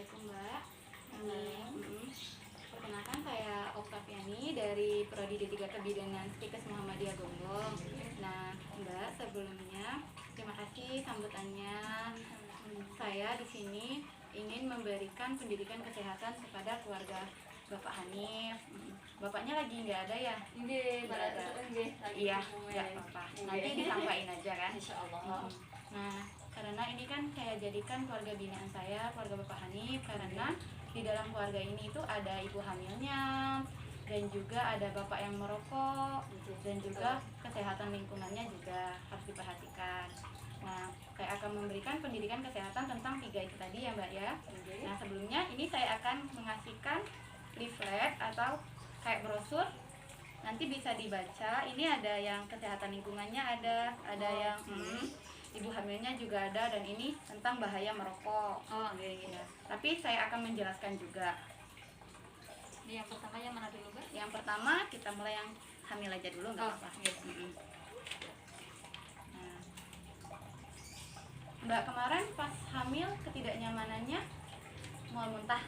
Assalamualaikum Mbak. Perkenalkan saya Oktaviani dari Prodi D3 Kebidanan Stikes Muhammadiyah Gonggong. Nah Mbak, sebelumnya terima kasih sambutannya. Saya di sini ingin memberikan pendidikan kesehatan kepada keluarga Bapak Hanif. Bapaknya lagi nggak ada ya? Nggih, Nggak ada. Iya, nggak apa-apa. Nanti disampaikan aja kan? Insyaallah. Nah, karena ini kan saya jadikan keluarga binaan saya, keluarga Bapak Hanif, karena di dalam keluarga ini itu ada ibu hamilnya, dan juga ada bapak yang merokok, dan juga kesehatan lingkungannya juga harus diperhatikan. Nah, saya akan memberikan pendidikan kesehatan tentang 3 itu tadi ya Mbak ya. Nah, sebelumnya ini saya akan mengasihkan leaflet atau kayak brosur. Nanti bisa dibaca. Ini ada yang kesehatan lingkungannya ada yang ibu hamilnya juga ada, dan ini tentang bahaya merokok. Ya. Tapi saya akan menjelaskan juga. Ini yang pertama yang mana dulu, Mbak? Yang pertama kita mulai yang hamil aja dulu, nggak apa-apa. Nah, Mbak kemarin pas hamil ketidaknyamanannya mual muntah.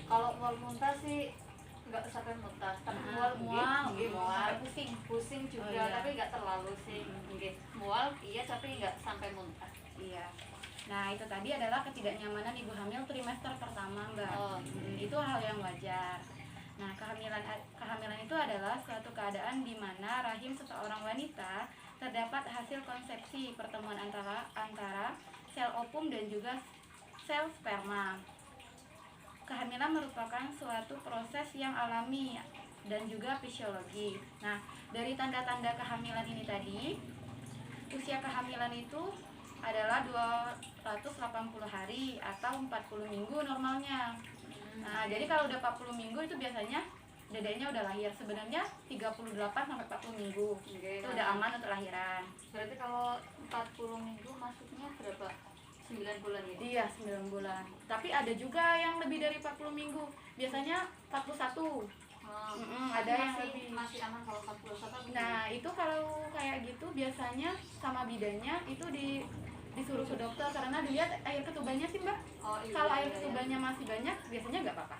Kalau mual muntah sih nggak sampai muntah, tapi mual Sampai mual, pusing juga, Oh, iya. tapi nggak terlalu sih. Mual iya, tapi nggak sampai muntah. Iya. Nah, itu tadi adalah ketidaknyamanan ibu hamil trimester pertama, Mbak. Itu hal yang wajar. Nah, kehamilan itu adalah suatu keadaan di mana rahim seseorang wanita terdapat hasil konsepsi pertemuan antara sel ovum dan juga sel sperma. Kehamilan merupakan suatu proses yang alami dan juga fisiologi. Nah, dari tanda-tanda kehamilan ini tadi, usia kehamilan itu adalah 280 hari atau 40 minggu normalnya. Nah, jadi kalau udah 40 minggu itu biasanya dedenya udah lahir. Sebenarnya 38 sampai 40 minggu. Itu udah aman untuk lahiran. Berarti kalau 40 minggu masuknya berapa? 9 bulan gitu? Iya, 9 bulan. Tapi ada juga yang lebih dari 40 minggu. Biasanya 41. Ada yang masih aman kalau 41. Nah, itu kalau kayak gitu biasanya sama bidannya itu disuruh ke dokter karena dilihat air ketubannya sih Mbak. Kalau air ketubannya masih banyak biasanya nggak apa-apa.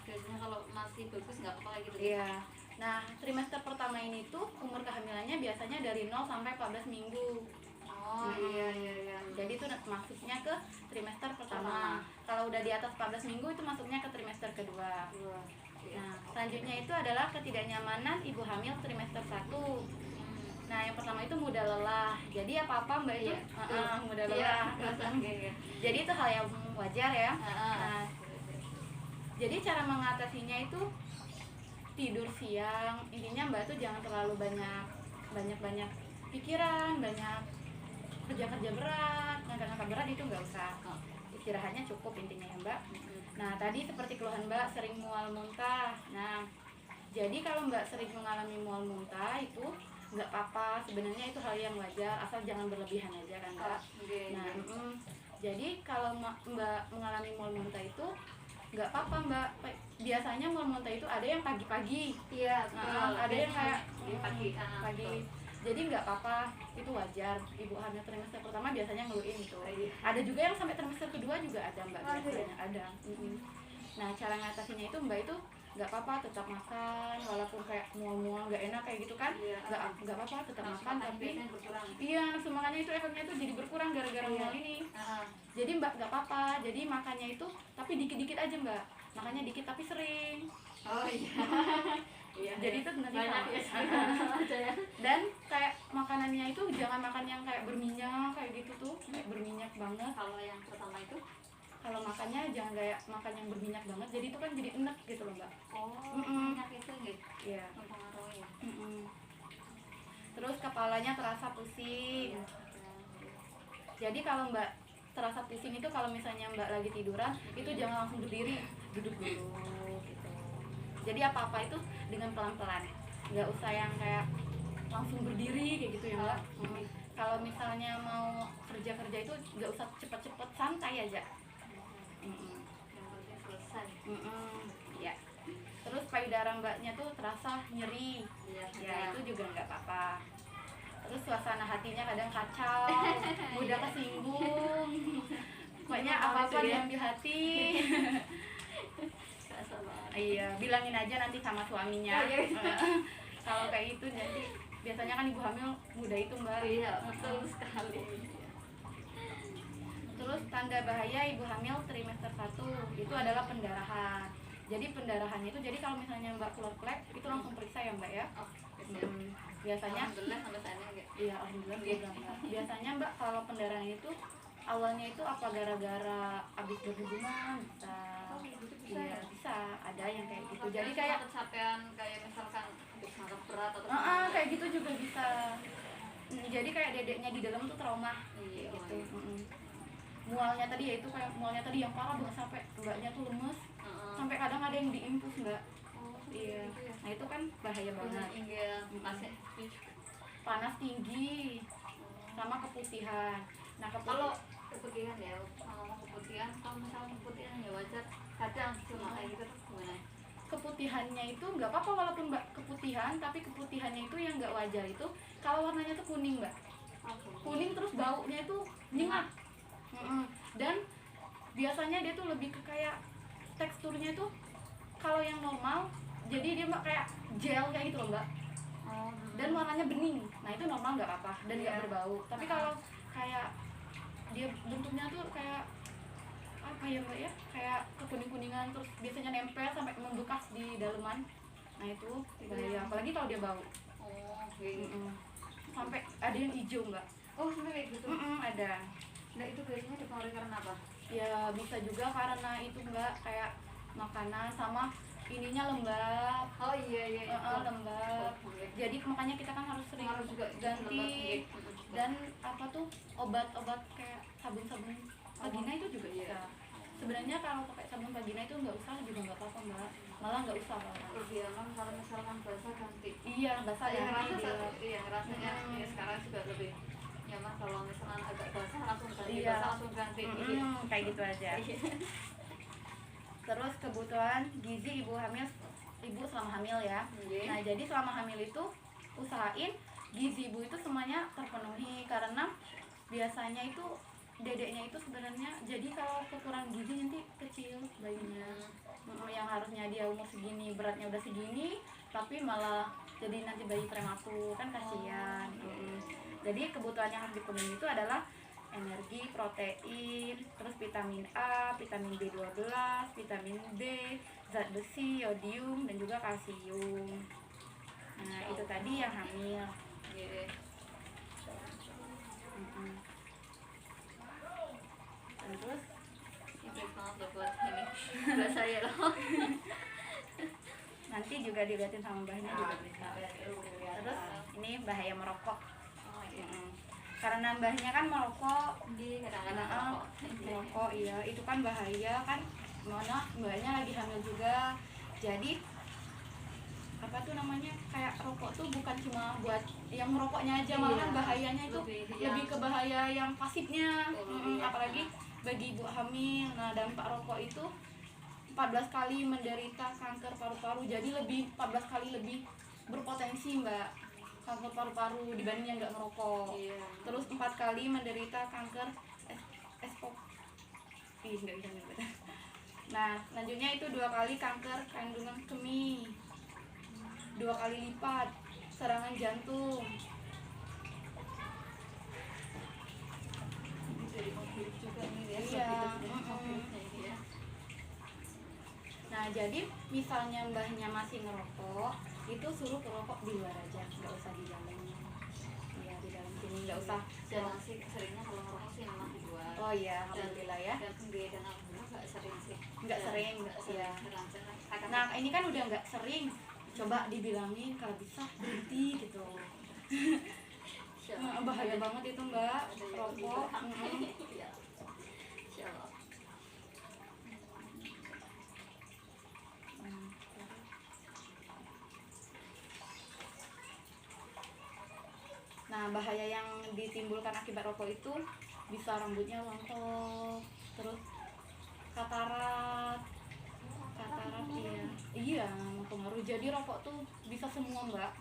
Biasanya kalau masih bagus nggak apa-apa gitu. Iya. Nah, trimester pertama ini tuh umur kehamilannya biasanya dari 0 sampai 14 minggu. Iya. Jadi itu masuknya ke trimester pertama. Kalau udah di atas 14 minggu itu masuknya ke trimester kedua. Nah, selanjutnya itu adalah ketidaknyamanan ibu hamil trimester 1. Nah, yang pertama itu mudah lelah. Jadi apa-apa Mbak itu mudah lelah. Jadi itu hal yang wajar ya. Nah, jadi cara mengatasinya itu tidur siang. Intinya Mbak tuh jangan terlalu banyak pikiran, banyak kerja berat, ngangkat berat itu nggak usah. Istirahatnya cukup intinya ya Mbak. Nah, tadi seperti keluhan Mbak sering mual muntah. Nah, jadi kalau Mbak sering mengalami mual muntah itu nggak apa-apa, sebenarnya itu hal yang wajar, asal jangan berlebihan aja kan Mbak. Nah, jadi kalau Mbak mengalami mual muntah itu nggak apa-apa Mbak. Biasanya mual muntah itu ada yang pagi-pagi. Iya, ada yang kayak pagi. Jadi nggak apa-apa, itu wajar. Ibu hamil trimester pertama biasanya ngeluhin itu. Ada juga yang sampai trimester kedua juga ada Mbak, biasanya ada. Nah, cara ngatasinya itu Mbak itu nggak apa-apa, tetap makan walaupun kayak mual-mual nggak enak kayak gitu kan. Nggak apa-apa, tetap makan, tapi nafsu makannya itu efeknya itu jadi berkurang gara-gara mual ini. Jadi Mbak nggak apa-apa, jadi makannya itu tapi dikit-dikit aja Mbak, makannya dikit tapi sering. Jadi itu nanti dan kayak makanannya itu jangan makan yang kayak berminyak kayak gitu tuh, kayak berminyak banget. Kalau yang pertama itu, kalau makannya jangan kayak makan yang berminyak banget, jadi itu kan jadi enek gitu loh Mbak. minyak itu gitu. Iya. Mempengaruhi. Terus kepalanya terasa pusing. Jadi kalau Mbak terasa pusing itu kalau misalnya Mbak lagi tiduran itu jangan langsung berdiri, duduk dulu gitu. Jadi apa-apa itu dengan pelan-pelan, nggak usah yang kayak langsung berdiri kayak gitu ya Mbak. Kalau misalnya mau kerja itu nggak usah cepet-cepet, santai aja. Yang penting selesai. Ya. Terus payudara Mbaknya tuh terasa nyeri. Ya itu juga nggak apa-apa. Terus suasana hatinya kadang kacau, mudah kesinggung. pokoknya Cuma tahu apa-apa aja ya. yang di hati. Kerasa banget. Iya, bilangin aja nanti sama suaminya. Oh, iya. Kalau kayak gitu nanti biasanya kan ibu hamil muda itu mbak. Iya, betul sekali. Terus tanda bahaya ibu hamil trimester 1 itu adalah pendarahan. Jadi pendarahannya itu, jadi kalau misalnya mbak keluar klep itu langsung periksa ya mbak ya. Oh, siap. Biasanya Alhamdulillah sampai sana enggak. iya alhamdulillah Iya. juga mbak. Biasanya mbak kalau pendarahan itu awalnya itu apa gara-gara habis berhubungan bisa. Oh, gitu bisa Iya ya? bisa, ada yang kayak gitu. Tapi Jadi cuma kayak kecapean kayak misalkan habis makan berat atau kayak gitu juga bisa. Jadi kayak dedeknya di dalam tuh trauma Iya, gitu. iya. Mualnya tadi ya itu kayak mualnya tadi yang parah banget sampai mbaknya tuh lemes, sampai kadang ada yang diinfus mbak. Oh, Iya. gitu ya. Nah itu kan bahaya Dengan banget. hingga masih Panas tinggi sama keputihan. Nah kalau keputihan ya, kalau keputihan, kalau misalnya keputihan ya wajar, kadang cuma kayak gitu tuh gimana? keputihannya itu nggak apa-apa walaupun mbak keputihan, tapi keputihannya itu yang nggak wajar itu kalau warnanya tuh kuning mbak, kuning terus baunya itu nyengat. Dan biasanya dia tuh lebih ke kayak teksturnya itu kalau yang normal jadi dia mbak kayak gel kayak gitu loh mbak, Oh, dan warnanya bening. Nah itu normal nggak apa dan nggak Iya. berbau. Tapi kalau kayak dia bentuknya tuh kayak apa ya mbak ya, kayak kekuning-kuningan terus biasanya nempel sampai membekas di daleman. Nah itu bahaya, apalagi kalau dia bau. oh, kayak gitu. Sampai ada yang hijau mbak. Oh, sampai kayak gitu. Ada. Nah, itu biasanya dipengaruhi karena apa? Ya bisa juga karena itu mbak kayak makanan sama ininya lembab. Oh iya iya. Lembab. Jadi makanya kita kan harus sering Harus juga ganti. Dan apa tuh obat-obat kayak sabun-sabun vagina itu juga Iya. bisa. Sebenarnya kalau pakai sabun vagina itu nggak usah juga nggak apa-apa mbak, malah nggak usah malah. lebih aman kalau misalkan basah ganti. Iya basah Saya ya ngerasa iya rasanya Mm. ya sekarang juga lebih nyaman kalau misalkan agak basah langsung ganti, Iya. basah langsung ganti. kayak gitu aja. Iya. Terus kebutuhan gizi ibu hamil, ibu selama hamil ya. Iya. Nah jadi selama hamil itu usahain gizi ibu itu semuanya terpenuhi, karena biasanya itu dedeknya itu sebenarnya jadi kalau kekurangan gizi nanti kecil bayinya. Yang harusnya dia umur segini beratnya udah segini tapi malah jadi nanti bayi prematur kan kasihan. Jadi kebutuhan yang harus dipenuhi itu adalah energi, protein, terus vitamin A, vitamin B12, vitamin B, zat besi, yodium, dan juga kalsium. Nah itu tadi yang hamil. Iya. Terus Itu banget buat ini. Buat saya loh. nanti juga dilihatin sama mbahnya juga bisa. Terus ini bahaya merokok. Oh iya. Karena mbahnya kan merokok, Di kadang-kadang Nah, merokok iya itu kan bahaya kan, mana mbaknya lagi hamil juga. Jadi apa tuh namanya, kayak rokok tuh bukan cuma buat yang merokoknya aja, malahan Iya. bahayanya itu lebih ke bahaya yang pasifnya. Iya. Apalagi bagi ibu hamil. Nah dampak rokok itu 14 kali menderita kanker paru-paru, jadi 14 kali lebih berpotensi mbak kanker paru-paru dibanding yang nggak merokok. Iya. Terus 4 kali menderita kanker esophagus. Nggak bisa nyebut. Nah selanjutnya itu 2 kali kanker kandungan kemih, 2 kali lipat serangan jantung. Jadi mobil juga nih ya. Iya. Mobilnya ini ya. Nah jadi misalnya mbahnya masih ngerokok, itu suruh perokok di luar aja, nggak usah di dalam. Iya di dalam sini nggak usah. Jarang sih, seringnya kalau ngerokok sih memang di luar. Oh iya alhamdulillah ya. Dan kemudian alhamdulillah nggak sering sih. Nggak sering, nggak sering. iya. Jarang-jarang. Nah ini kan udah nggak sering, coba dibilangin kalau bisa berhenti gitu. Bahaya banget itu mbak, rokok. Iya. Insyaallah. Nah bahaya yang ditimbulkan akibat rokok itu bisa rambutnya rontok, terus katarak, iya, iya mempengaruhi. Jadi rokok tuh bisa semua mbak.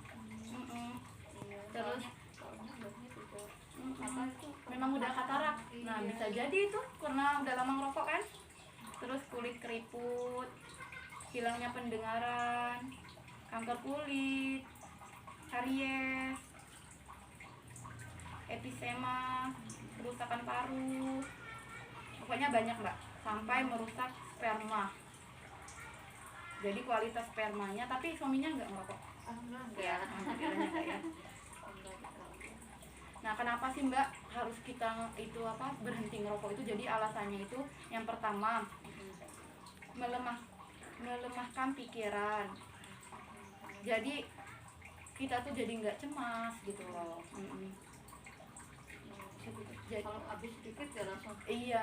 Iya. Terus soalnya mbaknya juga Mm-mm. apa itu memang udah katarak. Nah Iya. bisa jadi itu karena udah lama ngerokok kan. Terus kulit keriput, hilangnya pendengaran, kanker kulit, karies, emfisema, kerusakan paru, pokoknya banyak mbak, sampai merusak sperma. Jadi kualitas spermanya, tapi suaminya nggak ngerokok. Ya, alhamdulillahnya nggak ya. Nah, kenapa sih mbak harus kita itu berhenti ngerokok itu? Jadi alasannya itu yang pertama melemahkan pikiran. Jadi kita tuh jadi nggak cemas gitu loh. Jadi kalau habis sedikit ya langsung Iya.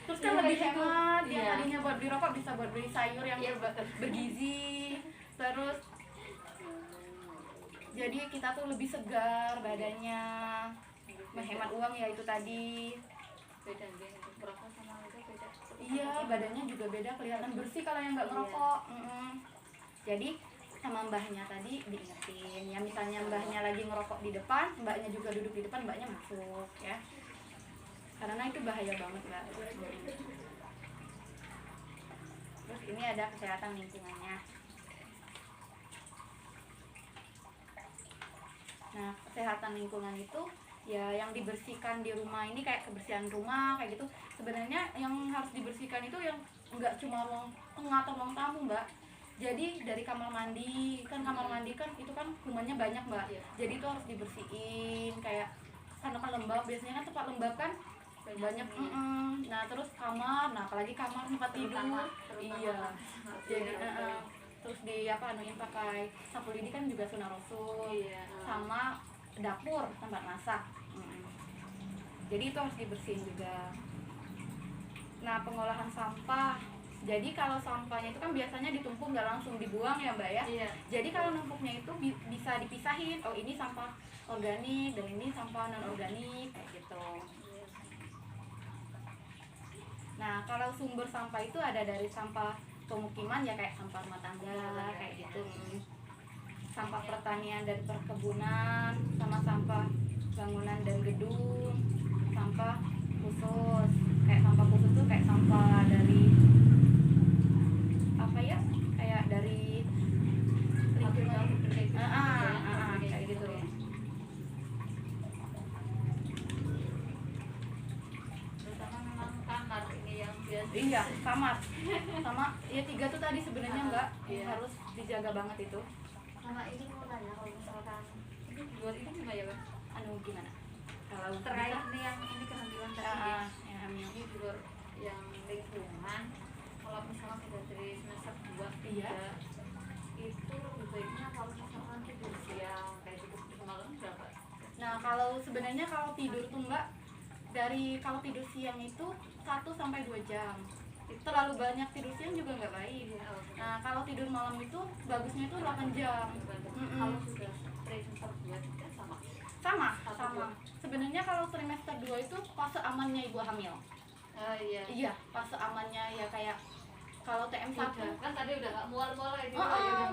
Terus kan lebih hemat. Yang tadinya buat beli rokok bisa buat beli sayur yang bergizi. Terus jadi kita tuh lebih segar badannya, menghemat uang ya itu tadi. beda nih merokok sama itu beda. Iya, badannya juga beda, kelihatan bersih kalau yang nggak ngerokok. Jadi sama mbahnya tadi diingetin ya, misalnya mbahnya lagi ngerokok di depan, mbaknya juga duduk di depan, mbaknya masuk ya, karena itu bahaya banget mbak. Terus ini ada kesehatan lingkungannya. Nah, kesehatan lingkungan itu ya yang dibersihkan di rumah ini, kayak kebersihan rumah kayak gitu. Sebenarnya yang harus dibersihkan itu yang nggak cuma ruang tengah atau ruang tamu mbak. Jadi dari kamar mandi kan, kamar mandi kan itu kan kumannya banyak mbak. Jadi itu harus dibersihin, kayak karena kan lembab, biasanya kan tempat lembab kan banyak. Nah terus kamar, nah apalagi kamar tempat tidur. Iya. Jadi terus di anuin pakai sapu lidi kan juga sunah rasul. Sama dapur tempat masak. Jadi itu harus dibersihin juga. Nah, pengolahan sampah. Jadi kalau sampahnya itu kan biasanya ditumpuk, nggak langsung dibuang ya mbak ya. Jadi kalau numpuknya itu bisa dipisahin. Oh ini sampah organik dan ini sampah non organik kayak gitu. Nah kalau sumber sampah itu ada dari sampah pemukiman ya, kayak sampah rumah tangga kayak gitu. Sampah pertanian dan perkebunan, sama sampah bangunan dan gedung, sampah khusus. Kayak sampah khusus tuh kayak sampah dari apa ya? Kayak dari lingkungan. Kayak gitu. Terutama memang kamar ini yang biasa. Iya, kamar. Sama ya 3 tuh tadi sebenarnya mbak, harus dijaga banget itu. Sama ini mau nanya, kalau misalkan ini di luar ini gimana ya bang? Gimana? Kalau Terkait bisa, nih yang ini kehamilan tadi yang hamil. ini di luar yang lingkungan, kalau misalkan sudah dari semester 2 Iya. itu lebih baiknya kalau misalkan tidur siang kayak gitu malam berapa? Nah kalau sebenarnya kalau tidur tuh mbak, dari kalau tidur siang itu 1 sampai 2 jam. Terlalu banyak tidur siang juga nggak baik. Nah kalau tidur malam itu bagusnya itu 8 jam. Kalau sudah dari semester 2 juga sama. Sama. Sebenarnya kalau trimester 2 itu fase amannya ibu hamil. Iya, fase amannya ya, kayak kalau TM1 kan tadi udah nggak mual-mual itu.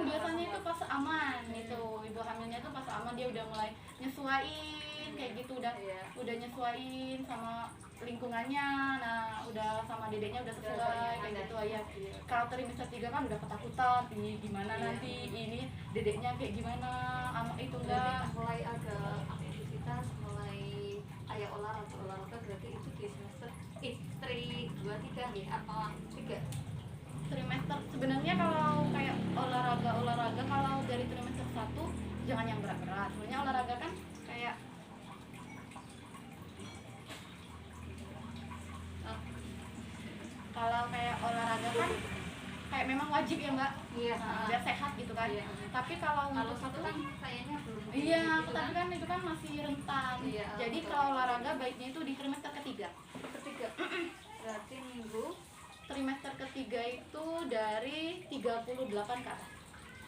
biasanya itu fase aman gitu. Ibu hamilnya itu fase aman, dia udah mulai nyesuaiin kayak gitu, udah nyesuaiin sama lingkungannya. Nah, udah sama dedeknya udah sesuai kayak gitu ya. Kalau trimester 3 kan udah ketakutan, ini gimana nanti, ini dedeknya kayak gimana, anak itu enggak. Mulai ada aktivitas, mulai kayak olahraga berarti itu di semester tri 2-3 ya, apa 3? Trimester sebenarnya kalau kayak olahraga kalau dari trimester 1 jangan yang berat-berat. Sebenarnya olahraga kan kayak kalau kayak olahraga kan kayak memang wajib ya mbak, biar sehat gitu kan. Tapi kalau untuk satu kan kayaknya belum. tapi kan itu kan masih rentan. Jadi kalau olahraga baiknya itu di trimester ketiga. Berarti minggu Trimester ketiga itu dari 38 ke atas.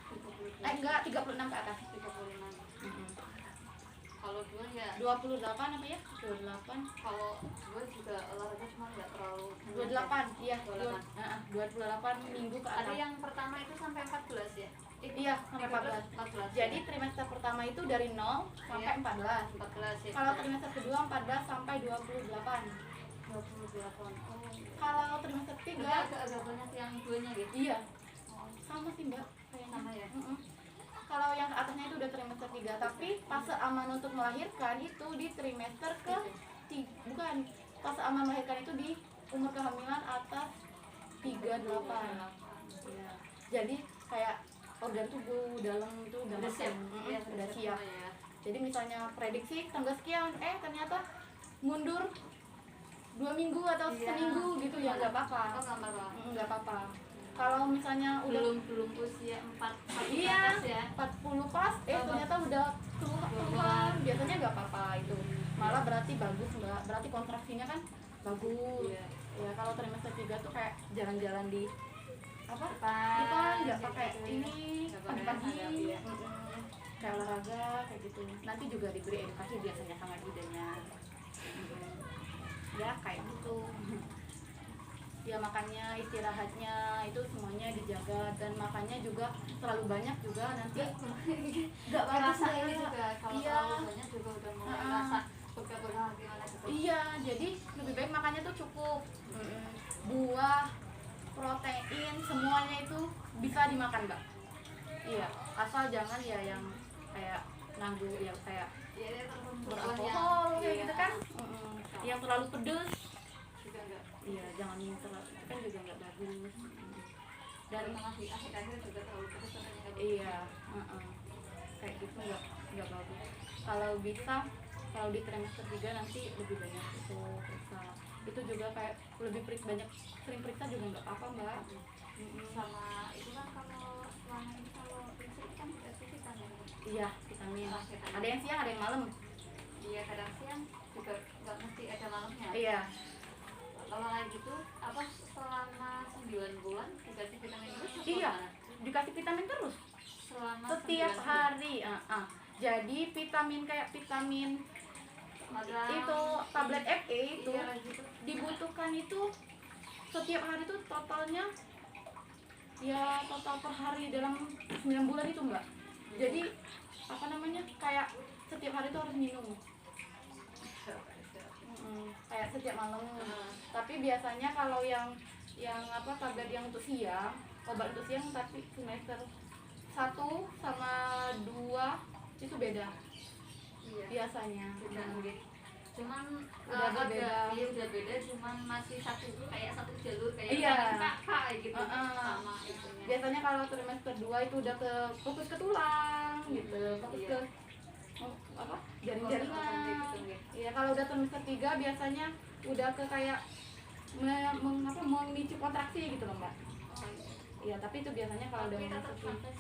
36 ke atas. 36. Kalau 2 ya 28 apa ya? 28. kalau 2 juga olahraga cuma nggak terlalu 28, iya. 28 minggu ke atas. ada yang pertama itu sampai 14 ya? Iya, sampai 14. Jadi trimester pertama itu dari 0 sampai 14. 14 ya. Kalau trimester kedua 14 sampai 28. 28. Oh. Kalau trimester Enggak 3 agak banyak yang duanya gitu. iya Oh, sama sih mbak kayaknya. sama ya. Kalau yang ke atasnya itu udah trimester 3, tapi fase aman untuk melahirkan itu di trimester ke bukan, fase aman melahirkan itu di umur kehamilan atas 38. Ya. Jadi kayak organ tubuh dalam itu udah Udah siap. matang. Iya, Udah siap. ya. Jadi misalnya prediksi tanggal sekian, ternyata mundur 2 minggu atau Iya. seminggu gitu ya nggak apa-apa. Oh, gambar Pak. Nggak apa-apa. Kalau misalnya udah belum usia 4 iya atas ya. 40 pas, ternyata udah keluar, biasanya nggak apa-apa itu. Malah berarti bagus mbak, berarti kontraksinya kan bagus. Iya. Ya kalau trimester 3 tuh kayak jalan-jalan di apa? Depan, Nggak pakai gitu. ini Nggak pakai pagi-pagi. seragam, ya. Kayak olahraga kayak gitu. Nanti juga diberi edukasi biasanya sama bidannya. Ya kayak gitu. Ya makannya, istirahatnya itu semuanya dijaga, dan makannya juga terlalu banyak juga nanti nggak bagus Rasa Mbak. ini juga kalau Iya. terlalu banyak juga udah mulai rasa pegel-pegel gimana gitu. Iya, jadi lebih baik makannya tuh cukup. Buah, protein, semuanya itu bisa dimakan mbak. Iya, asal jangan ya yang kayak nanggu, yang kayak Ya, dia tertentu beralkohol kayak iya. gitu kan. Yang terlalu pedes. Juga enggak. Iya, jangan terlalu, itu kan juga nggak bagus. Dan Dan tengah di akhir-akhir juga terlalu pedas katanya nggak bagus. iya, kayak gitu nggak bagus. Kalau bisa, kalau di trimester 3 nanti lebih banyak itu periksa. Itu juga kayak lebih banyak sering periksa juga nggak apa-apa mbak. Sama itu kan kalau selama ini kalau prinsip kan tidak fisik kan ya. Iya, vitamin. Oh, vitamin. Ada yang siang, ada yang malam. Iya, kadang siang juga nggak mesti ada malamnya. Iya. Kalau kayak gitu apa selama 9 bulan dikasih vitamin terus atau Iya, gimana? dikasih vitamin terus Selama setiap 9 bulan. hari. Jadi vitamin kayak vitamin Ada itu tablet FE itu iya, gitu. dibutuhkan itu setiap hari itu totalnya ya total per hari dalam 9 bulan itu mbak. Jadi apa namanya, kayak setiap hari itu harus minum. Kayak setiap malam. Tapi biasanya kalau yang apa tablet yang untuk siang, obat untuk siang, tapi semester 1 sama 2 itu beda Iya. biasanya. Beda, oke. Cuman Udah beda. iya udah beda, cuman masih satu jalur kayak Iya. kakak gitu. Sama itunya. Biasanya kalau trimester 2 itu udah fokus ke tulang gitu, fokus Iya. ke apa? Jaring-jaringan. Gitu, ya. Iya, kalau udah trimester 3 biasanya udah ke kayak memicu kontraksi gitu loh mbak. Oh, iya. Iya, tapi itu biasanya kalau udah Tapi tetap memasuki. sampai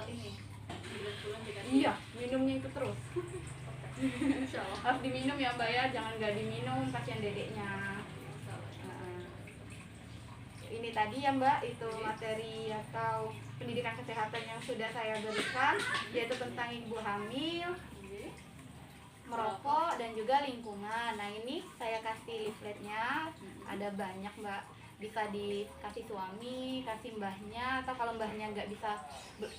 ini 9 bulan dikasih. Iya, minumnya itu terus. Insya Allah. Harus diminum ya mbak ya, jangan nggak diminum kasihan dedeknya. Insya Allah. Nah, ini tadi ya mbak, itu materi atau pendidikan kesehatan yang sudah saya berikan, yaitu tentang ibu hamil, Oke. merokok, dan juga lingkungan. Nah ini saya kasih leafletnya, ada banyak mbak, bisa dikasih suami, kasih mbahnya, atau kalau mbahnya nggak bisa,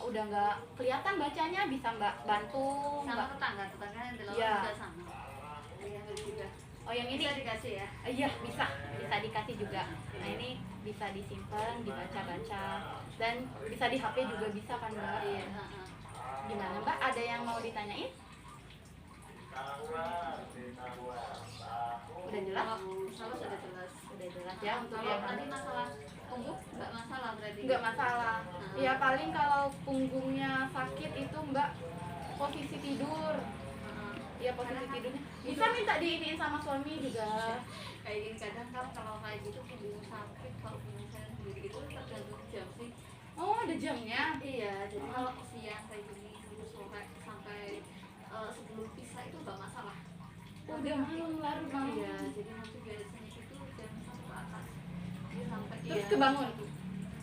udah nggak kelihatan bacanya, bisa mbak bantu Sama mbak. tetangga yang di luar Iya. juga sama. Iya juga. Oh yang ini Bisa dikasih ya. iya bisa dikasih juga. Nah ini bisa disimpan, dibaca-baca, dan bisa di HP juga bisa kan mbak. Iya. Gimana mbak, ada yang mau ditanyain? Udah jelas? Kalau sudah jelas. Udah jelas ya untuk Kalau yang tadi masalah punggung nggak masalah berarti. nggak masalah. Ya paling kalau punggungnya sakit itu mbak posisi tidur. Ya posisi tidurnya bisa minta diiniin sama suami juga. Kayak gini kadang kan kalau kayak gitu punggung sakit, kalau punggung saya sendiri itu tergantung jam sih. Oh ada jamnya. Iya, jadi kalau siang kayak gini terus sore sampai sebelum pisah itu nggak masalah. Udah malam larut malam. Iya, jadi nanti biasanya itu jam 1 ke atas. Dia sampai Terus kebangun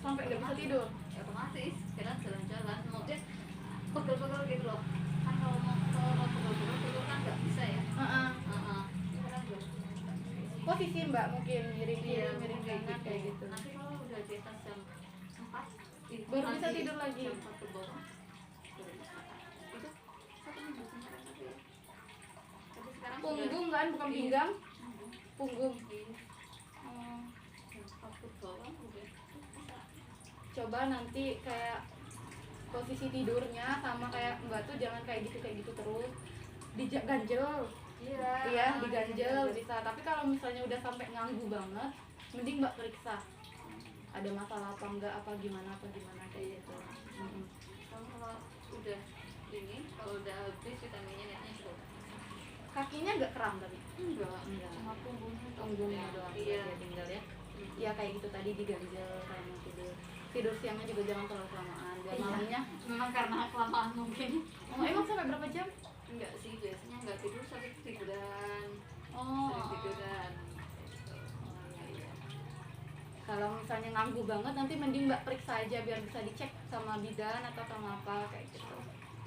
sampai nggak bisa tidur. Ya, otomatis kadang jalan-jalan maksudnya pegel-pegel gitu loh. Kan kalau mau pegel-pegel kan nggak bisa ya. Kadang juga. Posisi mbak mungkin miring Iya, miring kanan kayak gitu. Nanti kalau udah di atas jam 4 Baru bisa tidur lagi. Jam 1 ke bawah baru bisa. Itu 1 minggu kemarin tapi ya. Tapi sekarang Punggung kan bukan pinggang. punggung. Iya. Oh, Aku bawah udah. coba nanti kayak posisi tidurnya sama kayak Mbak tuh jangan kayak gitu terus, diganjel. Iya. Iya, diganjel bisa. Tapi kalau misalnya udah sampai nganggu banget, mending Mbak periksa. Ada masalah apa enggak, apa gimana kayak gitu. Mm-mm. Kalau udah ini, kalau udah habis vitaminnya netnya juga. Kakinya enggak kram tapi. Enggak. Enggak. Cuma punggungnya Doang Iya. dia tinggal ya. Ya kayak gitu tadi diganjel kalau mau tidur. Tidur siangnya juga jangan terlalu kelamaan. Biar Iya. malamnya. Memang karena kelamaan mungkin. Oh, emang sampai berapa jam? Enggak sih, biasanya enggak tidur sampai tiduran. Oh. Sering tiduran. Iya. Kalau misalnya nganggu banget nanti mending Mbak periksa aja biar bisa dicek sama bidan atau sama apa kayak gitu.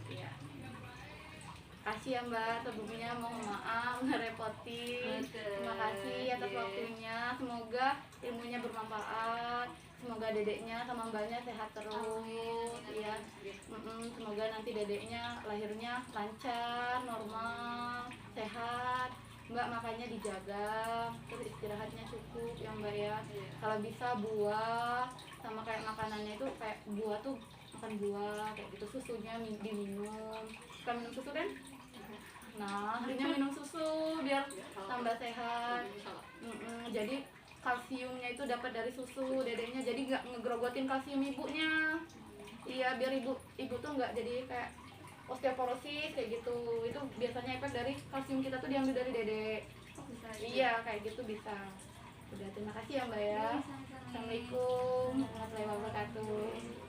Iya. Kasih ya Mbak, sebelumnya mohon maaf ngerepotin. Terima kasih atas Iya. waktunya. Semoga ilmunya bermanfaat. Semoga dedeknya sama mbaknya sehat terus. Amin. Iya. Semoga nanti dedeknya lahirnya lancar, normal, sehat. Mbak makannya dijaga, terus istirahatnya cukup ya Mbak ya. Iya. Kalau bisa buah sama kayak makanannya itu kayak buah tuh makan buah kayak gitu, susunya diminum. Suka minum susu kan? Nah, harinya minum susu biar tambah sehat. Jadi kalsiumnya itu dapat dari susu dedenya, jadi nggak ngegrogotin kalsium ibunya. Iya, biar ibu tuh nggak jadi kayak osteoporosis kayak gitu. Itu biasanya efek dari kalsium kita tuh diambil dari dedek. Oh, bisa aja. Iya, kayak gitu bisa. Udah, terima kasih ya Mbak ya. Iya, sama-sama. Assalamualaikum warahmatullahi wabarakatuh.